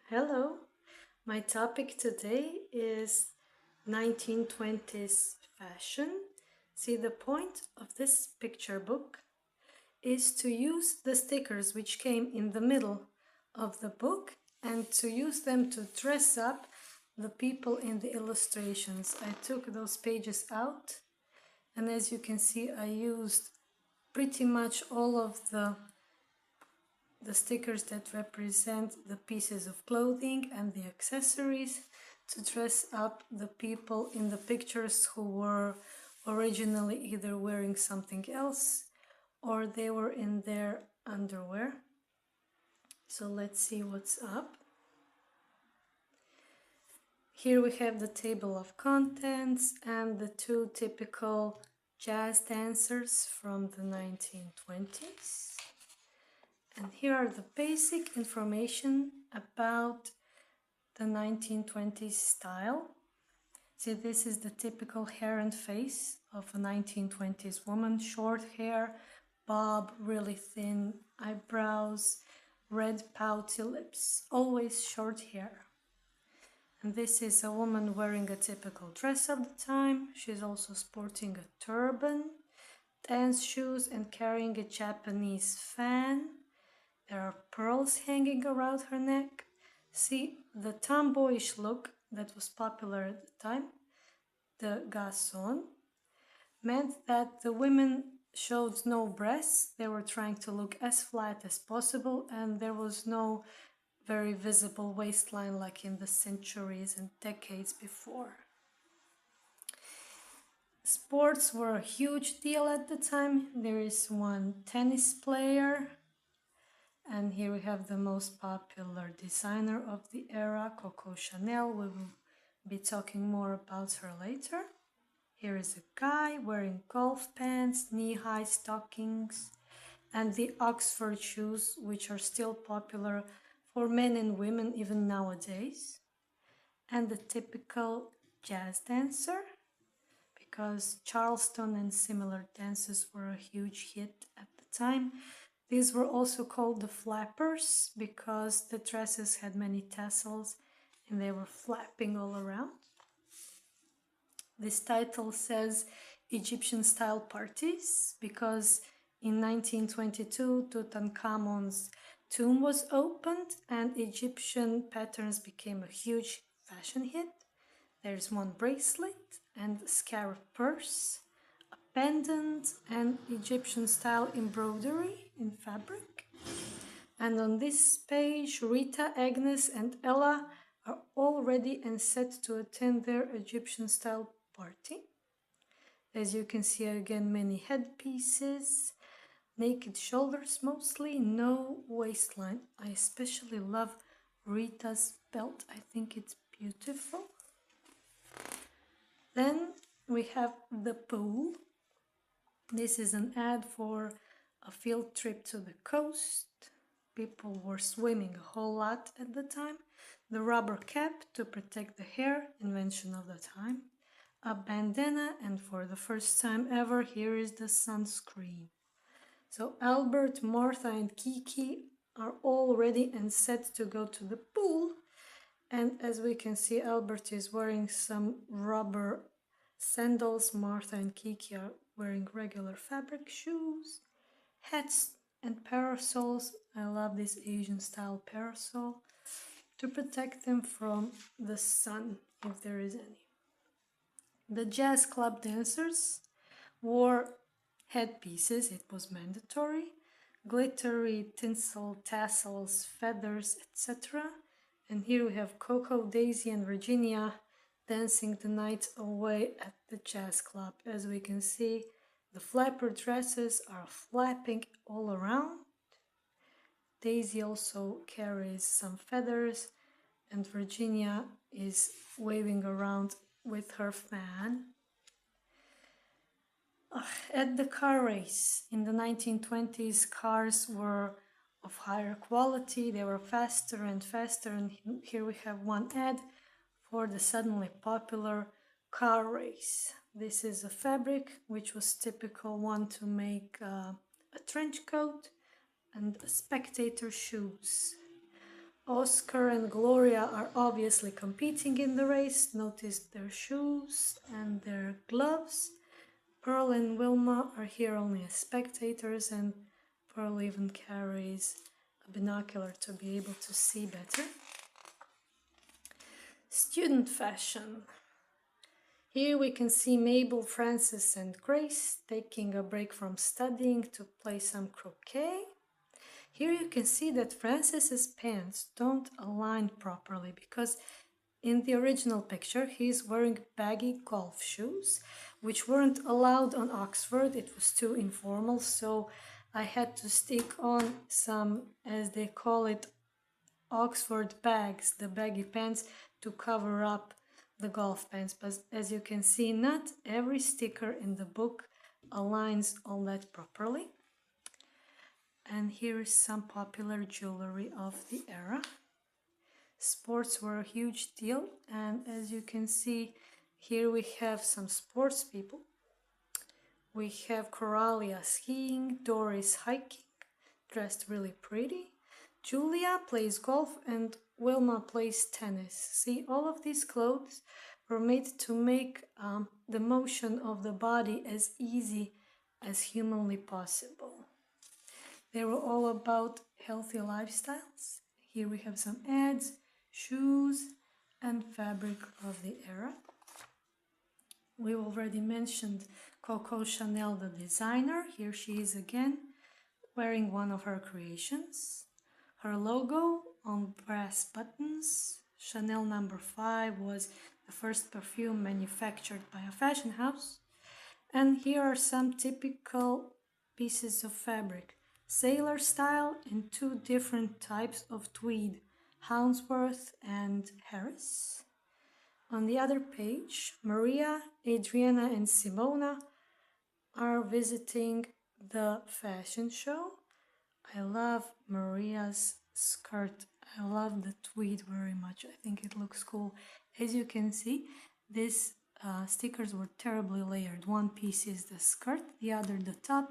Hello, my topic today is 1920s fashion. See, the point of this picture book is to use the stickers which came in the middle of the book and to use them to dress up the people in the illustrations. I took those pages out, and as you can see, I used pretty much all of the stickers that represent the pieces of clothing and the accessories to dress up the people in the pictures who were originally either wearing something else or they were in their underwear. So let's see what's up. Here we have the table of contents and the two typical jazz dancers from the 1920s. And here are the basic information about the 1920s style. See, this is the typical hair and face of a 1920s woman. Short hair, bob, really thin eyebrows, red pouty lips, always short hair. And this is a woman wearing a typical dress of the time. She's also sporting a turban, dance shoes, and carrying a Japanese fan. There are pearls hanging around her neck. See, the tomboyish look that was popular at the time, the garçon, meant that the women showed no breasts. They were trying to look as flat as possible, and there was no very visible waistline like in the centuries and decades before. Sports were a huge deal at the time. There is one tennis player. And here we have the most popular designer of the era, Coco Chanel. We will be talking more about her later. Here is a guy wearing golf pants, knee-high stockings, and the Oxford shoes, which are still popular for men and women even nowadays. And the typical jazz dancer, because Charleston and similar dances were a huge hit at the time. These were also called the flappers because the dresses had many tassels and they were flapping all around. This title says Egyptian style parties because in 1922 Tutankhamun's tomb was opened and Egyptian patterns became a huge fashion hit. There's one bracelet and a scarab purse, pendant and Egyptian style embroidery in fabric. And on this page, Rita, Agnes and Ella are all ready and set to attend their Egyptian style party. As you can see again, many headpieces, naked shoulders mostly, no waistline. I especially love Rita's belt. I think it's beautiful. Then we have the pool. This is an ad for a field trip to the coast. People were swimming a whole lot at the time. The rubber cap to protect the hair, invention of the time. A bandana, and for the first time ever, here is the sunscreen. So Albert, Martha and Kiki are all ready and set to go to the pool. And as we can see, Albert is wearing some rubber sandals. Martha and Kiki are wearing regular fabric shoes, hats and parasols. I love this Asian style parasol to protect them from the sun if there is any. The jazz club dancers wore headpieces, it was mandatory, glittery tinsel, tassels, feathers, etc. And here we have Coco, Daisy and Virginia dancing the night away at the jazz club. As we can see, the flapper dresses are flapping all around. Daisy also carries some feathers and Virginia is waving around with her fan. At the car race in the 1920s, cars were of higher quality, they were faster and faster, and here we have one ad for the suddenly popular car race. This is a fabric which was typical one to make a trench coat and spectator shoes. Oscar and Gloria are obviously competing in the race. Notice their shoes and their gloves. Pearl and Wilma are here only as spectators, and Pearl even carries a binocular to be able to see better. Student fashion. Here we can see Mabel, Frances and Grace taking a break from studying to play some croquet. Here you can see that Frances's pants don't align properly because in the original picture he's wearing baggy golf shoes, which weren't allowed on Oxford. It was too informal, so I had to stick on some, as they call it, Oxford bags, the baggy pants, to cover up the golf pants. But as you can see, not every sticker in the book aligns all that properly. And here is some popular jewelry of the era. Sports were a huge deal, and as you can see, here we have some sports people. We have Coralia skiing, Doris hiking, dressed really pretty. Julia plays golf and Wilma plays tennis. See, all of these clothes were made to make the motion of the body as easy as humanly possible. They were all about healthy lifestyles. Here we have some ads, shoes, and fabric of the era. We already mentioned Coco Chanel, the designer. Here she is again, wearing one of her creations. Her logo on brass buttons. Chanel No. 5 was the first perfume manufactured by a fashion house. And here are some typical pieces of fabric. Sailor style in two different types of tweed, Hounsworth and Harris. On the other page, Maria, Adriana and Simona are visiting the fashion show. I love Maria's skirt. I love the tweed very much. I think it looks cool. As you can see, these stickers were terribly layered. One piece is the skirt, the other the top,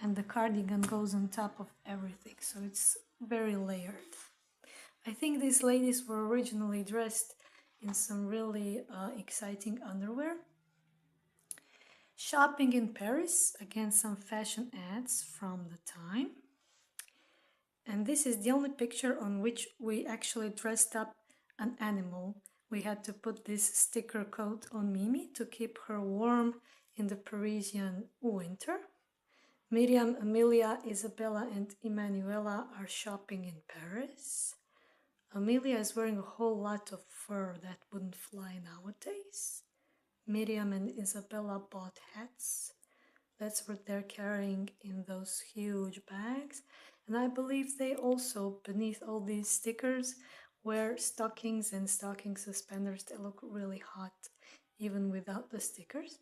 and the cardigan goes on top of everything, so it's very layered. I think these ladies were originally dressed in some really exciting underwear. Shopping in Paris, again some fashion ads from the time. And this is the only picture on which we actually dressed up an animal. We had to put this sticker coat on Mimi to keep her warm in the Parisian winter. Miriam, Amelia, Isabella and Emanuela are shopping in Paris. Amelia is wearing a whole lot of fur that wouldn't fly nowadays. Miriam and Isabella bought hats. That's what they're carrying in those huge bags. And I believe they also, beneath all these stickers, wear stockings and stocking suspenders. They look really hot, even without the stickers.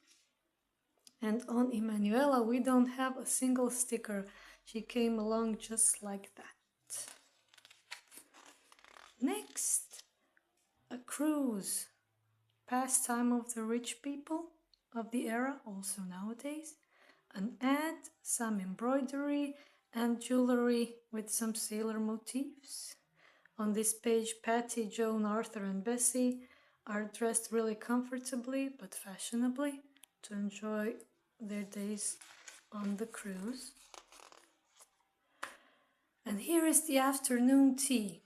And on Emanuela, we don't have a single sticker. She came along just like that. Next, a cruise. Pastime of the rich people of the era, also nowadays. An ad, some embroidery, and jewelry with some sailor motifs. On this page, Patty, Joan, Arthur, and Bessie are dressed really comfortably but fashionably to enjoy their days on the cruise. And here is the afternoon tea.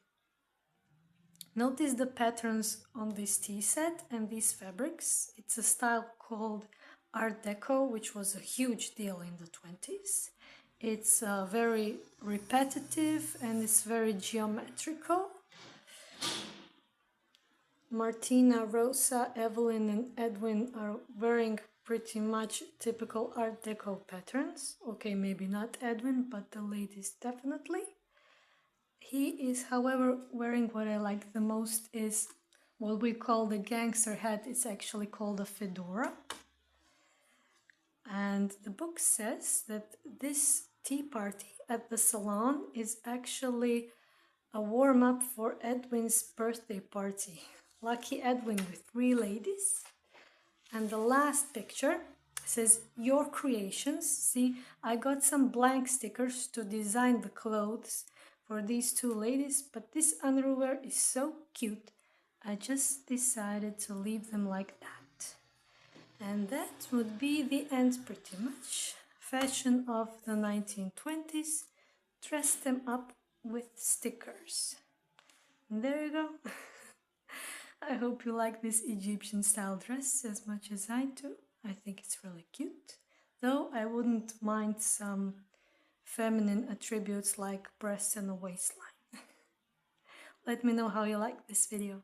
Notice the patterns on this tea set and these fabrics. It's a style called Art Deco, which was a huge deal in the 20s. It's very repetitive and it's very geometrical. Martina, Rosa, Evelyn and Edwin are wearing pretty much typical Art Deco patterns. Okay, maybe not Edwin, but the ladies definitely. He is, however, wearing what I like the most is what we call the gangster hat. It's actually called a fedora. And the book says that this tea party at the salon is actually a warm-up for Edwin's birthday party. Lucky Edwin with 3 ladies. And the last picture says, your creations. See, I got some blank stickers to design the clothes for these two ladies, but this underwear is so cute. I just decided to leave them like that. And that would be the end pretty much. Fashion of the 1920s. Dress them up with stickers. And there you go. I hope you like this Egyptian style dress as much as I do. I think it's really cute. Though I wouldn't mind some feminine attributes like breasts and a waistline. Let me know how you like this video.